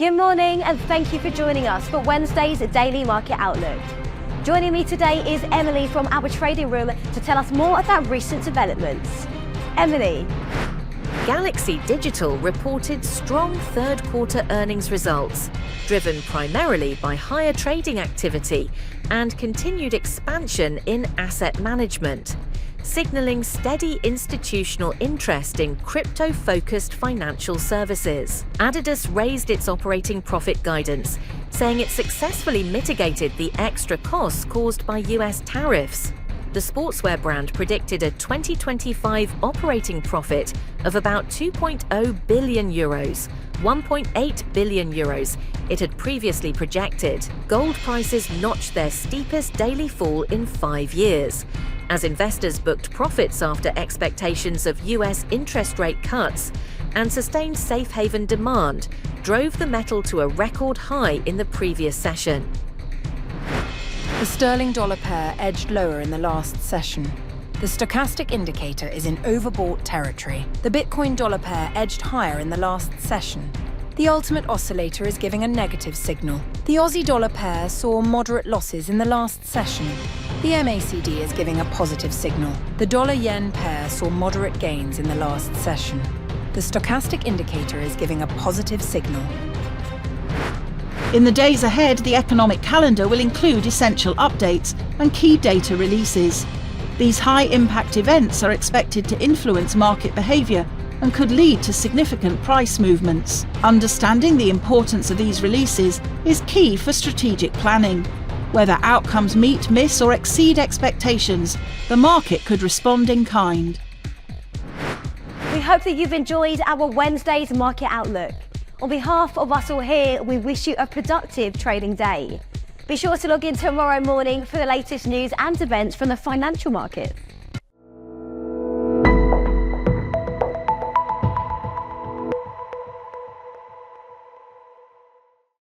Good morning and thank you for joining us for Wednesday's Daily Market Outlook. Joining me today is Emily from our trading room to tell us more about recent developments. Emily. Galaxy Digital reported strong third-quarter earnings results, driven primarily by higher trading activity and continued expansion in asset management, signalling steady institutional interest in crypto-focused financial services. Adidas raised its operating profit guidance, saying it successfully mitigated the extra costs caused by US tariffs. The sportswear brand predicted a 2025 operating profit of about 2.0 billion euros, 1.8 billion euros it had previously projected. Gold prices notched their steepest daily fall in 5 years, as investors booked profits after expectations of US interest rate cuts and sustained safe haven demand drove the metal to a record high in the previous session. The sterling-dollar pair edged lower in the last session. The stochastic indicator is in overbought territory. The Bitcoin-dollar pair edged higher in the last session. The ultimate oscillator is giving a negative signal. The Aussie-dollar pair saw moderate losses in the last session. The MACD is giving a positive signal. The dollar-yen pair saw moderate gains in the last session. The stochastic indicator is giving a positive signal. In the days ahead, the economic calendar will include essential updates and key data releases. These high-impact events are expected to influence market behaviour and could lead to significant price movements. Understanding the importance of these releases is key for strategic planning. Whether outcomes meet, miss or exceed expectations, the market could respond in kind. We hope that you've enjoyed our Wednesday's Market Outlook. On behalf of us all here, we wish you a productive trading day. Be sure to log in tomorrow morning for the latest news and events from the financial markets.